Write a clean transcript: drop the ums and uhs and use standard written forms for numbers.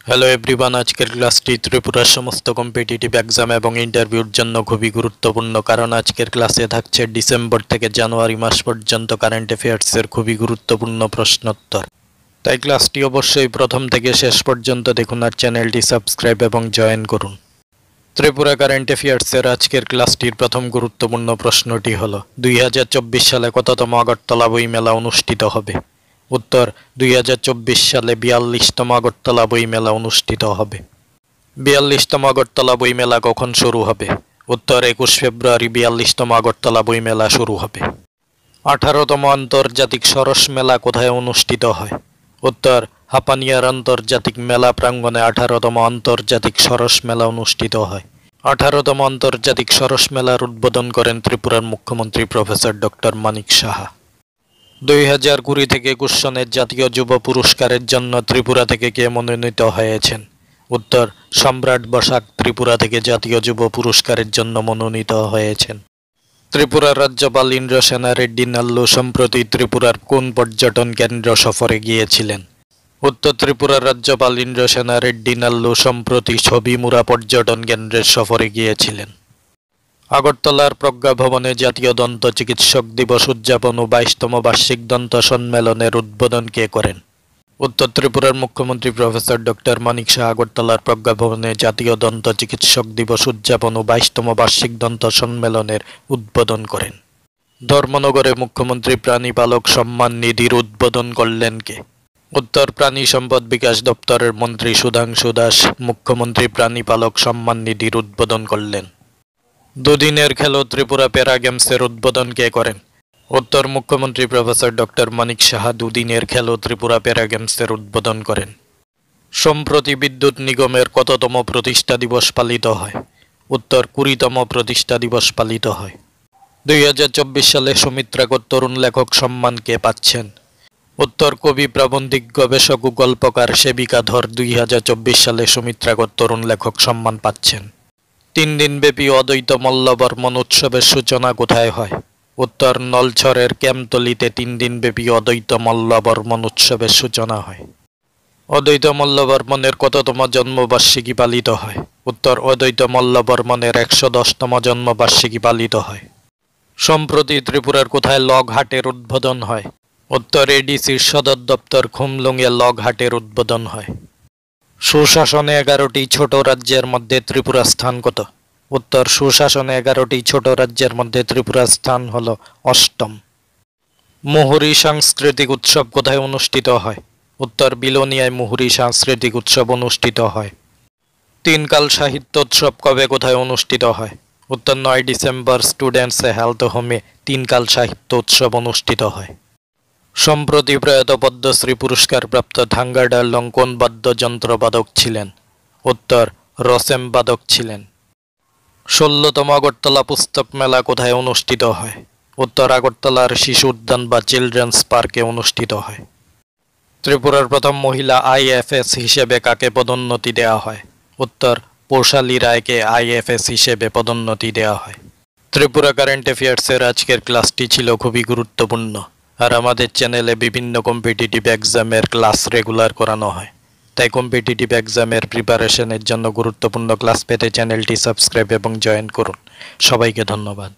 Hello everyone, আজকের ক্লাসটি ত্রিপুরার সমস্ত কম্পিটিটিভ এক্সাম এবং ইন্টারভিউর জন্য খুবই গুরুত্বপূর্ণ, কারণ আজকের ক্লাসে থাকছে ডিসেম্বর থেকে জানুয়ারি মাস পর্যন্ত কারেন্ট অ্যাফেয়ার্সের খুবই গুরুত্বপূর্ণ প্রশ্নোত্তর। তাই ক্লাসটি অবশ্যই প্রথম থেকে শেষ পর্যন্ত দেখুন আর চ্যানেলটি সাবস্ক্রাইব এবং জয়েন করুন। ত্রিপুরা কারেন্ট অ্যাফেয়ার্সের আজকের ক্লাসটির প্রথম গুরুত্বপূর্ণ প্রশ্নটি হল 2024 সালে কততম আগরতলা বইমেলা অনুষ্ঠিত হবে? উত্তর, 2024 সালে 42তম আগরতলা বইমেলা অনুষ্ঠিত হবে। 42তম আগরতলা বইমেলা কখন শুরু হবে? উত্তর, 21 ফেব্রুয়ারি 42তম আগরতলা বইমেলা শুরু হবে। 18তম আন্তর্জাতিক সরস মেলা কোথায় অনুষ্ঠিত হয়? উত্তর, হাপানিয়ার আন্তর্জাতিক মেলা প্রাঙ্গণে 18তম আন্তর্জাতিক সরস মেলা অনুষ্ঠিত হয়। 18তম আন্তর্জাতিক সরস মেলার উদ্বোধন করেন ত্রিপুরার মুখ্যমন্ত্রী প্রফেসর ডক্টর মানিক সাহা। 2020 থেকে 21 সনের জাতীয় যুব পুরস্কারের জন্য ত্রিপুরা থেকে কে মনোনীত হয়েছেন? উত্তর, সম্রাট বসাক ত্রিপুরা থেকে জাতীয় যুব পুরস্কারের জন্য মনোনীত হয়েছেন। ত্রিপুরার রাজ্যপাল ইন্দ্রসেনা রেড্ডি নাল্লু সম্প্রতি ত্রিপুরার কোন পর্যটন কেন্দ্র সফরে গিয়েছিলেন? উত্তর, ত্রিপুরার রাজ্যপাল ইন্দ্রসেনা রেড্ডি নাল্লু সম্প্রতি ছবিমুড়া পর্যটন কেন্দ্রের সফরে গিয়েছিলেন। আগরতলার প্রজ্ঞা ভবনে জাতীয় দন্ত চিকিৎসক দিবস উদযাপন ও 22তম বার্ষিক দন্ত সম্মেলনের উদ্বোধন কে করেন? উত্তর, ত্রিপুরার মুখ্যমন্ত্রী প্রফেসর ডক্টর মানিক শাহ আগরতলার প্রজ্ঞা ভবনে জাতীয় দন্ত চিকিৎসক দিবস উদযাপন ও 22তম বার্ষিক দন্ত সম্মেলনের উদ্বোধন করেন। ধর্মনগরে মুখ্যমন্ত্রী প্রাণী পালক সম্মান নিধির উদ্বোধন করলেন কে? উত্তর, প্রাণী সম্পদ বিকাশ দপ্তরের মন্ত্রী সুধাংশু দাস মুখ্যমন্ত্রী প্রাণী পালক সম্মান নিধির উদ্বোধন করলেন। দুদিনের খেলো ত্রিপুরা প্যারা গেমসের উদ্বোধন কে করেন? উত্তর, মুখ্যমন্ত্রী প্রফেসর ডক্টর মানিক সাহা দুদিনের খেলো ত্রিপুরা প্যারা গেমসের উদ্বোধন করেন। সম্প্রতি বিদ্যুৎ নিগমের কততম প্রতিষ্ঠা দিবস পালিত হয়? উত্তর, 20তম প্রতিষ্ঠা দিবস পালিত হয়। 2024 সালে সুমিত্রাকর তরুণ লেখক সম্মান কে পাচ্ছেন? উত্তর, কবি, প্রাবন্ধিক, গবেষক ও গল্পকার সেবিকা ধর 2024 সালে সুমিত্রাকর তরুণ লেখক সম্মান পাচ্ছেন। 3 দিনব্যাপী অদ্বৈত মল্লবর্মণ উৎসবের সূচনা কোথায় হয়? উত্তর, নলছরের ক্যাম্পতলিতে 3 দিনব্যাপী অদ্বৈত মল্লবর্মণ উৎসবের সূচনা হয়। অদ্বৈত মল্লবর্মণের কততম জন্মবার্ষিকী পালিত হয়? উত্তর, অদ্বৈত মল্লবর্মণের 110তম জন্মবার্ষিকী পালিত হয়। সম্প্রতি ত্রিপুরার কোথায় লগ হাটের উদ্বোধন হয়? উত্তর, এডিসির সদর দপ্তর খুমলুঙে লগ হাটের উদ্বোধন হয়। সুশাসনে 11টি ছোট রাজ্যের মধ্যে ত্রিপুরার স্থান কত? উত্তর, সুশাসনে 11টি ছোট রাজ্যের মধ্যে ত্রিপুরার স্থান হল 8ম। মুহুরী সাংস্কৃতিক উৎসব কোথায় অনুষ্ঠিত হয়? উত্তর, বিলোনিয়ায় মুহুরী সাংস্কৃতিক উৎসব অনুষ্ঠিত হয়। 3 কাল সাহিত্য উৎসব কবে কোথায় অনুষ্ঠিত হয়? উত্তর, 9 ডিসেম্বর স্টুডেন্টস হেলথ হোমে 3 কাল সাহিত্য উৎসব অনুষ্ঠিত হয়। সম্প্রতি প্রয়াত পদ্মশ্রী পুরস্কার প্রাপ্ত ধাঙ্গা ডালং কোন বাদ্যযন্ত্র বাদক ছিলেন? উত্তর, রসেম বাদক ছিলেন। 16তম আগরতলা পুস্তক মেলা কোথায় অনুষ্ঠিত হয়? উত্তর, আগরতলার শিশু উদ্যান বা চিলড্রেন্স পার্কে অনুষ্ঠিত হয়। ত্রিপুরার প্রথম মহিলা IFS হিসেবে কাকে পদোন্নতি দেওয়া হয়? উত্তর, পৌশালী রায়কে IFS হিসেবে পদোন্নতি দেওয়া হয়। ত্রিপুরা কারেন্ট অ্যাফেয়ার্সের আজকের ক্লাসটি ছিল খুবই গুরুত্বপূর্ণ, আর আমাদের চ্যানেলে বিভিন্ন কম্পিটিটিভ এক্সামের ক্লাস রেগুলার করানো হয়। তাই কম্পিটিটিভ এক্সামের প্রিপারেশনের জন্য গুরুত্বপূর্ণ ক্লাস পেতে চ্যানেলটি সাবস্ক্রাইব এবং জয়েন করুন। সবাইকে ধন্যবাদ।